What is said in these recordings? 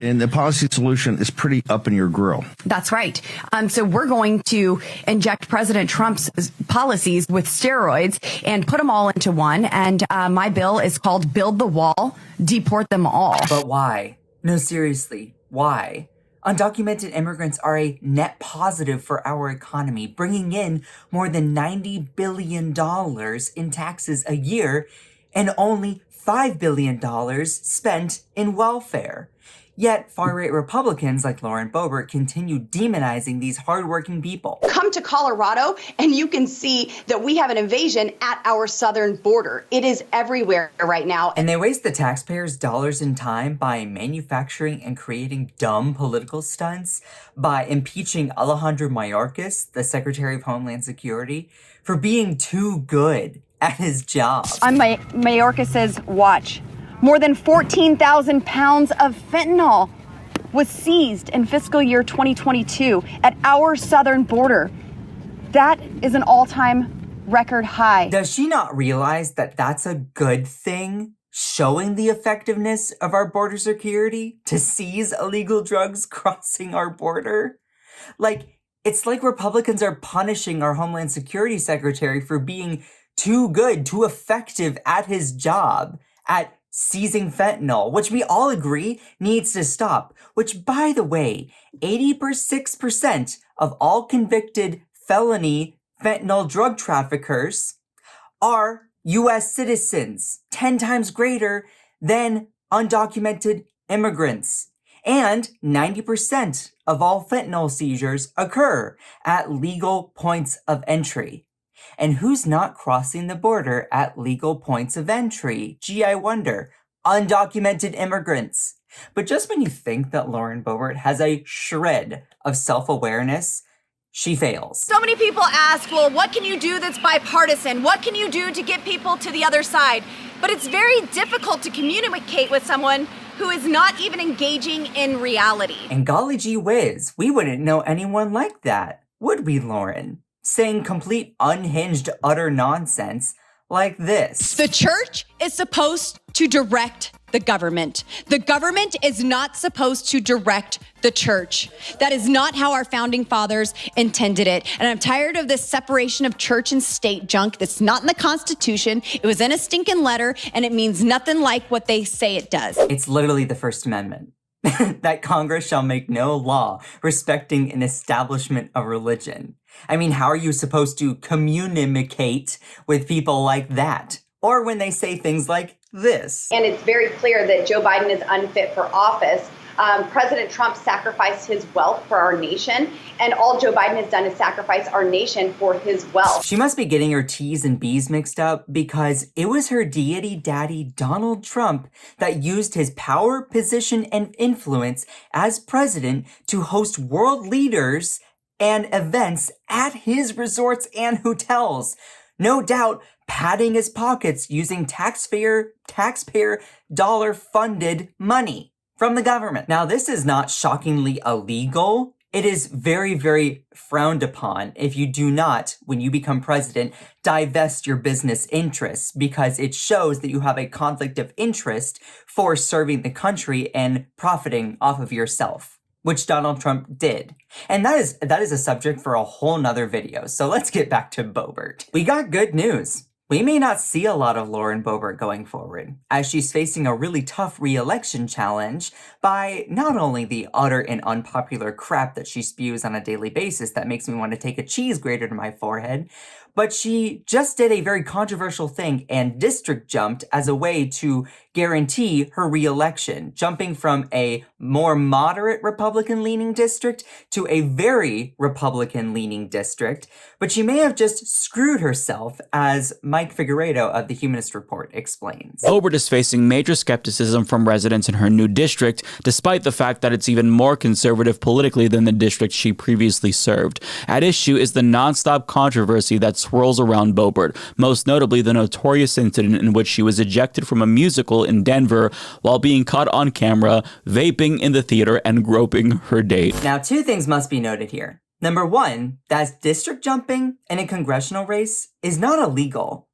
And the policy solution is pretty up in your grill. That's right. So we're going to inject President Trump's policies with steroids and put them all into one. And my bill is called Build the Wall, Deport Them All. But why? No, seriously, why? Undocumented immigrants are a net positive for our economy, bringing in more than $90 billion in taxes a year and only $5 billion spent in welfare. Yet, far-right Republicans like Lauren Boebert continue demonizing these hardworking people. Come to Colorado and you can see that we have an invasion at our southern border. It is everywhere right now. And they waste the taxpayers' dollars and time by manufacturing and creating dumb political stunts, by impeaching Alejandro Mayorkas, the Secretary of Homeland Security, for being too good at his job. On Mayorkas's watch, more than 14,000 pounds of fentanyl was seized in fiscal year 2022 at our southern border. That is an all-time record high. Does she not realize that that's a good thing? Showing the effectiveness of our border security to seize illegal drugs crossing our border? It's like Republicans are punishing our Homeland Security Secretary for being too good, too effective at his job, at seizing fentanyl, which we all agree needs to stop, which, by the way, 86% of all convicted felony fentanyl drug traffickers are U.S. citizens, 10 times greater than undocumented immigrants. And 90% of all fentanyl seizures occur at legal points of entry. And who's not crossing the border at legal points of entry? Gee, I wonder. Undocumented immigrants. But just when you think that Lauren Boebert has a shred of self-awareness, she fails. So many people ask, well, what can you do that's bipartisan? What can you do to get people to the other side? But it's very difficult to communicate with someone who is not even engaging in reality. And golly gee whiz, we wouldn't know anyone like that, would we, Lauren? Saying complete unhinged utter nonsense like this. The church is supposed to direct the government. The government is not supposed to direct the church. That is not how our founding fathers intended it. And I'm tired of this separation of church and state junk that's not in the Constitution. It was in a stinking letter, and it means nothing like what they say it does. It's literally the First Amendment. That Congress shall make no law respecting an establishment of religion. I mean, how are you supposed to communicate with people like that? Or when they say things like this. And it's very clear that Joe Biden is unfit for office. President Trump sacrificed his wealth for our nation, and all Joe Biden has done is sacrifice our nation for his wealth. She must be getting her T's and B's mixed up because it was her deity daddy, Donald Trump, that used his power, position, and influence as president to host world leaders and events at his resorts and hotels. No doubt padding his pockets using taxpayer dollar-funded money from the government. Now, this is not shockingly illegal. It is very, very frowned upon if you do not, when you become president, divest your business interests, because it shows that you have a conflict of interest for serving the country and profiting off of yourself, which Donald Trump did. And that is a subject for a whole nother video. So let's get back to Boebert. We got good news. We may not see a lot of Lauren Boebert going forward, as she's facing a really tough re-election challenge by not only the utter and unpopular crap that she spews on a daily basis that makes me want to take a cheese grater to my forehead, but she just did a very controversial thing and district jumped as a way to guarantee her re-election, jumping from a more moderate Republican-leaning district to a very Republican-leaning district. But she may have just screwed herself, as Mike Figueredo of the Humanist Report explains. Boebert is facing major skepticism from residents in her new district, despite the fact that it's even more conservative politically than the district she previously served. At issue is the nonstop controversy that swirls around Boebert, most notably the notorious incident in which she was ejected from a musical in Denver while being caught on camera vaping in the theater and groping her date. Now, two things must be noted here. Number one, that district jumping in a congressional race is not illegal.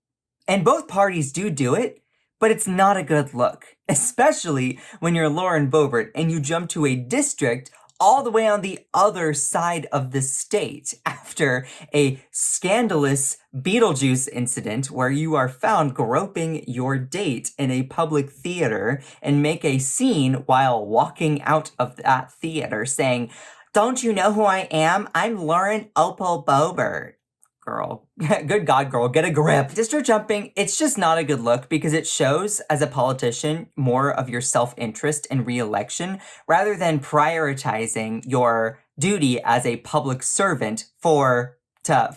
And both parties do it, but it's not a good look. especially when you're Lauren Boebert and you jump to a district all the way on the other side of the state after a scandalous Beetlejuice incident where you are found groping your date in a public theater and make a scene while walking out of that theater saying, "Don't you know who I am? I'm Lauren Opal Boebert." Girl, good God, girl, get a grip. District jumping, it's just not a good look because it shows, as a politician, more of your self-interest in re-election rather than prioritizing your duty as a public servant for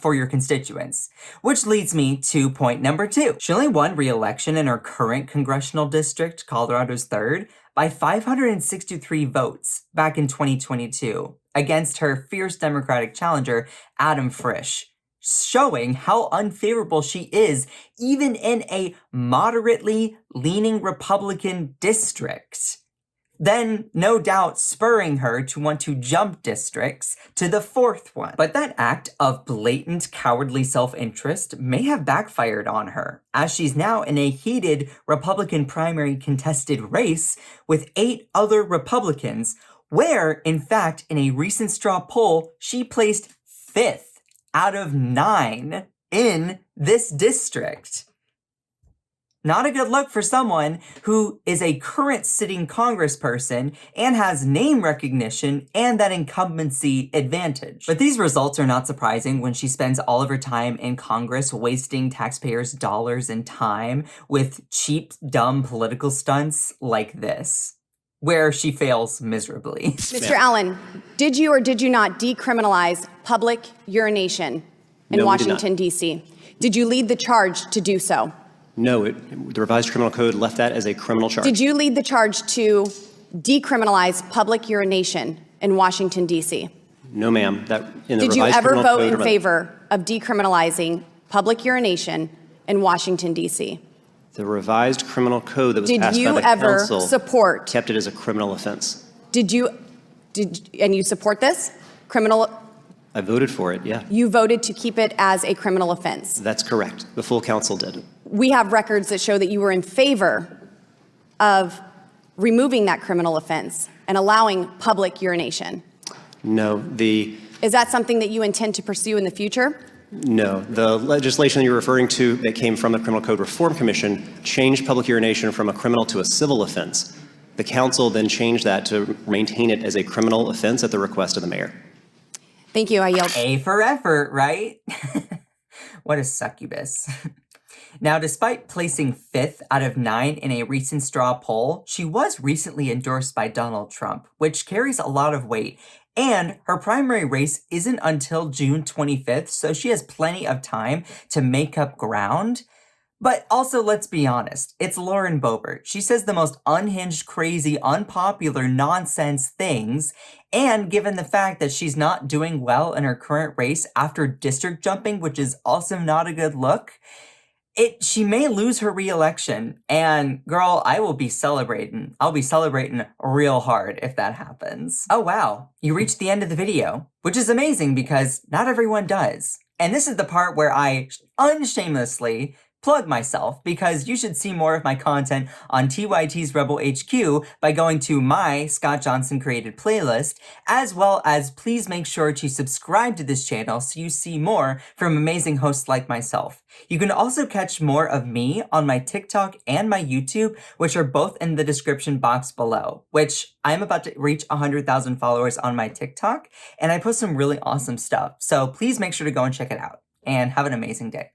your constituents. Which leads me to point number 2. She only won re-election in her current congressional district, Colorado's 3rd, by 563 votes back in 2022 against her fierce Democratic challenger, Adam Frisch, showing how unfavorable she is even in a moderately leaning Republican district. Then, no doubt, spurring her to want to jump districts to the 4th one. But that act of blatant cowardly self-interest may have backfired on her, as she's now in a heated Republican primary contested race with 8 other Republicans, where, in fact, in a recent straw poll, she placed 5th out of 9 in this district. Not a good look for someone who is a current sitting congressperson and has name recognition and that incumbency advantage. But these results are not surprising when she spends all of her time in Congress wasting taxpayers' dollars and time with cheap, dumb political stunts like this, where she fails miserably. Mr. Allen, did you or did you not decriminalize public urination in Washington, D.C.? Did you lead the charge to do so? No, the revised criminal code left that as a criminal charge. Did you lead the charge to decriminalize public urination in Washington, D.C.? No, ma'am. Did you ever vote in favor of decriminalizing public urination in Washington, D.C.? The revised criminal code that was passed by the council. Did you ever support? Kept it as a criminal offense. And you support this? I voted for it, yeah. You voted to keep it as a criminal offense? That's correct. The full council did. We have records that show that you were in favor of removing that criminal offense and allowing public urination. No, Is that something that you intend to pursue in the future? No. The legislation you're referring to that came from the Criminal Code Reform Commission changed public urination from a criminal to a civil offense. The council then changed that to maintain it as a criminal offense at the request of the mayor. Thank you. I yield. A for effort, right? What a succubus. Now, despite placing 5th out of 9 in a recent straw poll, she was recently endorsed by Donald Trump, which carries a lot of weight. And her primary race isn't until June 25th, so she has plenty of time to make up ground. But also, let's be honest, it's Lauren Boebert. She says the most unhinged, crazy, unpopular nonsense things, and given the fact that she's not doing well in her current race after district jumping, which is also not a good look, she may lose her re-election, and girl, I will be celebrating. I'll be celebrating real hard if that happens. Oh wow, you reached the end of the video, which is amazing because not everyone does. And this is the part where I unshamelessly plug myself, because you should see more of my content on TYT's Rebel HQ by going to my Scott Johnson created playlist, as well as please make sure to subscribe to this channel so you see more from amazing hosts like myself. You can also catch more of me on my TikTok and my YouTube, which are both in the description box below, which I'm about to reach 100,000 followers on my TikTok, and I post some really awesome stuff. So please make sure to go and check it out, and have an amazing day.